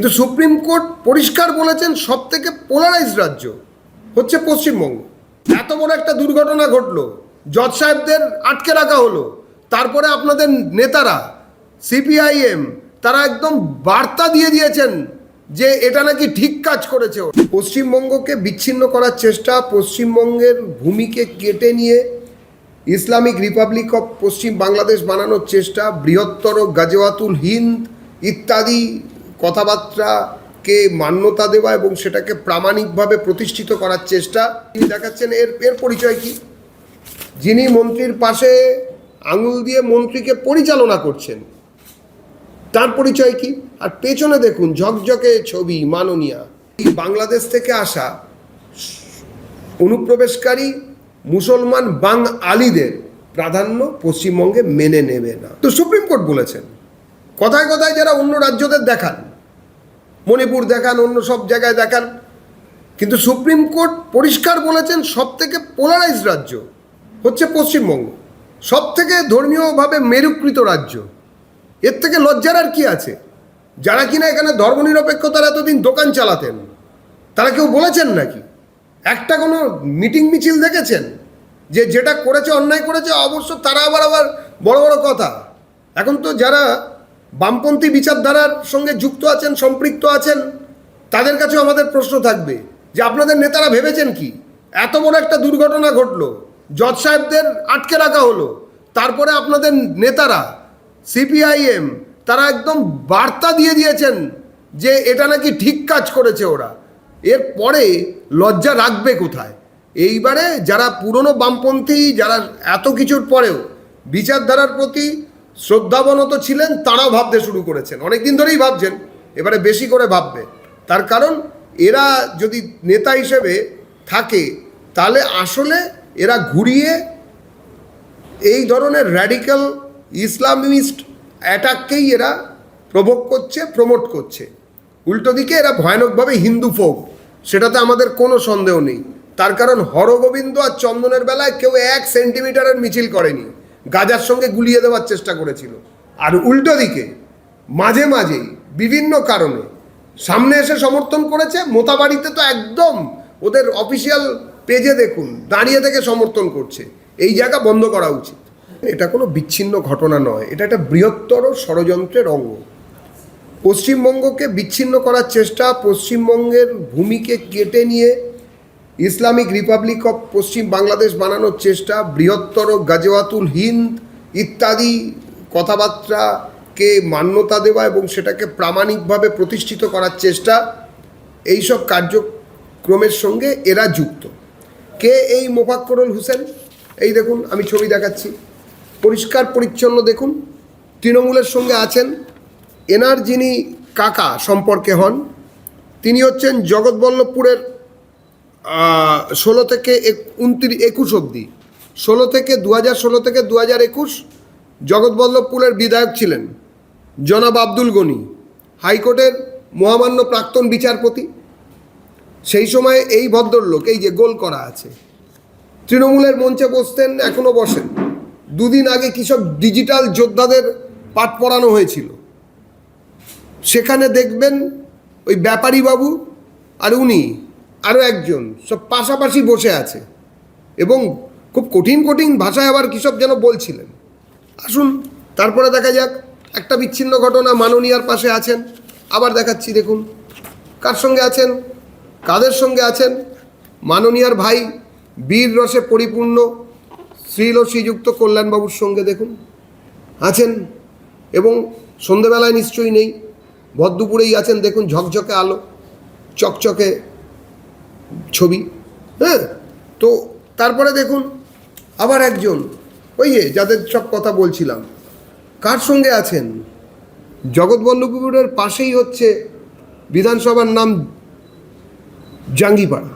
কিন্তু supreme court পরিষ্কার বলেছেন সবথেকে পোলারাইজড রাজ্য হচ্ছে পশ্চিমবঙ্গ। এত বড় একটা দুর্ঘটনা ঘটলো, জজ সাহেবদের আটকে রাখা হলো, তারপরে আপনাদের নেতারা সিপিআইএম তারা একদম বার্তা দিয়ে দিয়েছেন যে এটা নাকি ঠিক কাজ করেছে। পশ্চিমবঙ্গকে বিচ্ছিন্ন করার চেষ্টা, পশ্চিমবঙ্গের ভূমিকে কেটে নিয়ে ইসলামিক রিপাবলিক অফ পশ্চিম বাংলাদেশ বানানোর চেষ্টা, বৃহত্তর গাজওয়াতুল হিন্দ ইত্যাদি কথাবার্তাকে মান্যতা দেওয়া এবং সেটাকে প্রামাণিকভাবে প্রতিষ্ঠিত করার চেষ্টা তিনি দেখাচ্ছেন। এর পরিচয় কি? যিনি মন্ত্রীর পাশে আঙুল দিয়ে মন্ত্রীকে পরিচালনা করছেন তার পরিচয় কি? আর পেছনে দেখুন ঝকঝকে ছবি, মাননীয়া। বাংলাদেশ থেকে আসা অনুপ্রবেশকারী মুসলমান বাঙালিদের প্রাধান্য পশ্চিমবঙ্গে মেনে নেবে না। তো সুপ্রিম কোর্ট বলেছেন, কথায় কথায় যারা অন্য রাজ্যদের দেখান, মণিপুর দেখান, অন্য সব জায়গায় দেখান, কিন্তু সুপ্রিম কোর্ট পরিষ্কার বলেছেন সবথেকে পোলারাইজড রাজ্য হচ্ছে পশ্চিমবঙ্গ, সবথেকে ধর্মীয়ভাবে মেরুকৃত রাজ্য। এর থেকে লজ্জার আর কি আছে? যারা কিনা এখানে ধর্মনিরপেক্ষতার এতদিন দোকান চালাতেন তারা কেউ বলেছেন নাকি? একটা কোনো মিটিং মিছিল দেখেছেন যে যেটা করেছে অন্যায় করেছে? অবশ্য তারা আবার বড় বড় কথা। এখন তো যারা বামপন্থী বিচারধারার সঙ্গে যুক্ত আছেন, সম্পৃক্ত আছেন, তাদের কাছেও আমাদের প্রশ্ন থাকবে যে আপনাদের নেতারা ভেবেছেন কি? এত বড় একটা দুর্ঘটনা ঘটলো, জজ সাহেবদের আটকে রাখা হলো, তারপরে আপনাদের নেতারা সিপিআইএম তারা একদম বার্তা দিয়ে দিয়েছেন যে এটা নাকি ঠিক কাজ করেছে ওরা। এরপরে লজ্জা রাখবে কোথায়? এইবারে যারা পুরনো বামপন্থী, যারা এত কিছুর পরেও বিচারধারার প্রতি শ্রদ্ধাবনত ছিলেন, তারাও ভাবতে শুরু করেছেন। অনেক দিন ধরেই ভাবছেন, এবারে বেশি করে ভাববে। তার কারণ এরা যদি নেতা হিসেবে থাকে তাহলে আসলে এরা ঘুরিয়ে এই ধরনের র্যাডিক্যাল ইসলামিস্ট অ্যাটাককেই এরা প্রভোগ করছে, প্রমোট করছে। উল্টো দিকে এরা ভয়ানকভাবে হিন্দু ফোক, সেটাতে আমাদের কোনো সন্দেহ নেই। তার কারণ হরগোবিন্দ আর চন্দনের বেলায় কেউ 1 সেন্টিমিটারের মিছিল করেনি, গাজার সঙ্গে গুলিয়ে দেওয়ার চেষ্টা করেছিল। আর উল্টো দিকে মাঝে মাঝেই বিভিন্ন কারণে সামনে এসে সমর্থন করেছে। মোতাবাড়িতে তো একদম ওদের অফিসিয়াল পেজে দেখুন দাঁড়িয়ে থেকে সমর্থন করছে। এই জায়গা বন্ধ করা উচিত। এটা কোনো বিচ্ছিন্ন ঘটনা নয়, এটা একটা বৃহত্তর ষড়যন্ত্রের অঙ্গ। পশ্চিমবঙ্গকে বিচ্ছিন্ন করার চেষ্টা, পশ্চিমবঙ্গের ভূমিকে কেটে নিয়ে ইসলামিক রিপাবলিক অফ পশ্চিম বাংলাদেশ বানানোর চেষ্টা, বৃহত্তর গাজওয়াতুল হিন্দ ইত্যাদি কথাবার্তাকে মান্যতা দেওয়া এবং সেটাকে প্রামাণিকভাবে প্রতিষ্ঠিত করার চেষ্টা, এইসব কার্যক্রমের সঙ্গে এরা যুক্ত। কে এই মোফাক্করুল হোসেন? এই দেখুন, আমি ছবি দেখাচ্ছি, পরিষ্কার পরিচ্ছন্ন দেখুন, তৃণমূলের সঙ্গে আছেন। এনার যিনি কাকা সম্পর্কে হন তিনি হচ্ছেন জগৎবল্লভপুরের 16 থেকে 21 অবধি, 2016 থেকে 2021 জগৎবল্লভপুরের বিধায়ক ছিলেন জনাব আব্দুল গনি, হাইকোর্টের মহামান্য প্রাক্তন বিচারপতি। সেই সময় এই ভদ্রলোক, এই যে গোল করা আছে, তৃণমূলের মঞ্চে বসতেন, এখনও বসেন। দুদিন আগে কিসব ডিজিটাল যোদ্ধাদের পাঠ পড়ানো হয়েছিল, সেখানে দেখবেন ওই ব্যাপারী বাবু আর উনি আরও একজন সব পাশাপাশি বসে আছে এবং খুব কঠিন কঠিন ভাষায় আবার কিসব যেন বলছিলেন। আসুন তারপরে দেখা যাক। একটা বিচ্ছিন্ন ঘটনা, মাননীয়ার পাশে আছেন। আবার দেখাচ্ছি, দেখুন কার সঙ্গে আছেন, কাদের সঙ্গে আছেন। মাননীয়ার ভাই বীর রসে পরিপূর্ণ শ্রীল শ্রীযুক্ত কল্যাণবাবুর সঙ্গে দেখুন আছেন, এবং সন্ধেবেলায় নিশ্চয়ই নেই, ভরদুপুরেই আছেন। দেখুন ঝকঝকে আলো, চকচকে ছবি। হ্যাঁ, তো তারপরে দেখুন আবার একজন, ওই যে যাদের সব কথা বলছিলাম, কার সঙ্গে আছেন? জগৎবল্লভপুরের পাশেই হচ্ছে বিধানসভার নাম জাঙ্গিপাড়া,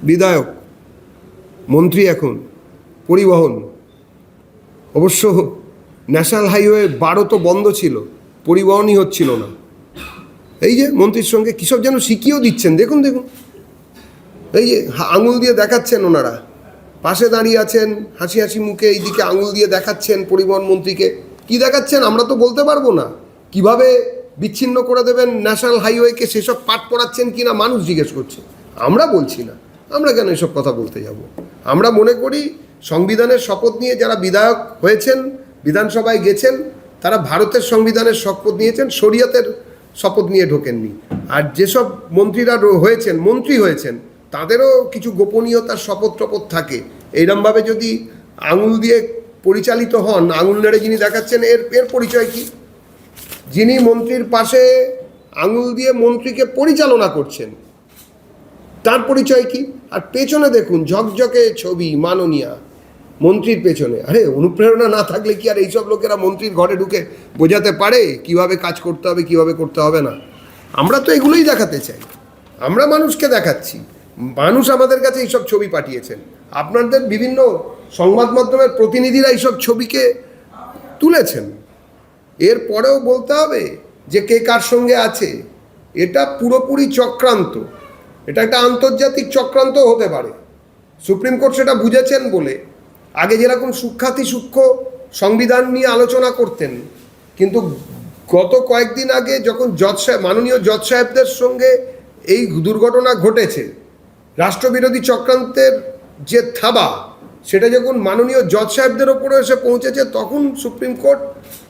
বিধায়ক, মন্ত্রী এখন পরিবহন। অবশ্য ন্যাশনাল হাইওয়ে 12 তো বন্ধ ছিল, পরিবহনই হচ্ছিল না। এই যে মন্ত্রীর সঙ্গে কিসব যেন শিখিয়েও দিচ্ছেন, দেখুন দেখুন, এই যে আঙুল দিয়ে দেখাচ্ছেন ওনারা, পাশে দাঁড়িয়ে আছেন হাসি হাসি মুখে, এইদিকে আঙুল দিয়ে দেখাচ্ছেন পরিবহন মন্ত্রীকে। কি দেখাচ্ছেন আমরা তো বলতে পারবো না, কিভাবে বিচ্ছিন্ন করে দেবেন ন্যাশনাল হাইওয়েকে, সেসব পাঠ পড়াচ্ছেন কিনা মানুষ জিজ্ঞেস করছে। আমরা বলছি না, আমরা কেন এসব কথা বলতে যাব? আমরা মনে করি সংবিধানের শপথ নিয়ে যারা বিধায়ক হয়েছেন, বিধানসভায় গেছেন, তারা ভারতের সংবিধানের শপথ নিয়েছেন, শরিয়তের শপথ নিয়ে ঢোকেননি। আর যেসব মন্ত্রীরা হয়েছেন, মন্ত্রী হয়েছেন, তাদেরও কিছু গোপনীয়তার শপথ টপথ থাকে। এইরমভাবে যদি আঙুল দিয়ে পরিচালিত হন, আঙুল নেড়ে যিনি দেখাচ্ছেন, এর পরিচয় কি? যিনি মন্ত্রীর পাশে আঙুল দিয়ে মন্ত্রীকে পরিচালনা করছেন, তার পরিচয় কি? আর পেছনে দেখুন ঝকঝকে ছবি মাননীয়া মন্ত্রীর পেছনে। আরে অনুপ্রেরণা না থাকলে কি আর এইসব লোকেরা মন্ত্রীর ঘরে ঢুকে বোঝাতে পারে কিভাবে কাজ করতে হবে, কিভাবে করতে হবে না? আমরা তো এগুলোই দেখাতে চাই, আমরা মানুষকে দেখাচ্ছি। মানুষ আমাদের কাছে এইসব ছবি পাঠিয়েছেন, আপনাদের বিভিন্ন সংবাদ মাধ্যমের প্রতিনিধিরা এইসব ছবিকে তুলেছেন। এরপরেও বলতে হবে যে কে কার সঙ্গে আছে। এটা পুরোপুরি চক্রান্ত, এটা একটা আন্তর্জাতিক চক্রান্ত হতে পারে। সুপ্রিম কোর্ট সেটা বুঝেছেন বলে আগে যেরকম সূক্ষ্মাতি সূক্ষ্ম সংবিধান নিয়ে আলোচনা করতেন, কিন্তু গত কয়েকদিন আগে যখন জজ সাহেব, মাননীয় জজ সাহেবদের সঙ্গে এই দুর্ঘটনা ঘটেছে, রাষ্ট্রবিরোধী চক্রান্তের যে থাবা, সেটা যখন মাননীয় জজ সাহেবদের ওপরে এসে পৌঁছেছে, তখন সুপ্রিম কোর্ট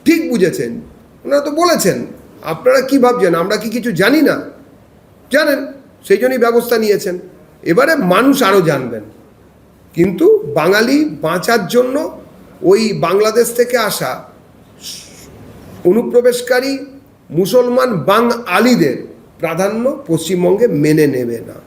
ঠিক বুঝেছেন। ওনারা তো বলেছেন, আপনারা কি ভাবছেন আমরা কি কিছু জানি না? জানেন, সেই জন্যই ব্যবস্থা নিয়েছেন। এবারে মানুষ আরও জানবেন। কিন্তু বাঙালি বাঁচার জন্য ওই বাংলাদেশ থেকে আসা অনুপ্রবেশকারী মুসলমান বাঙালিদের প্রাধান্য পশ্চিমবঙ্গে মেনে নেবে না।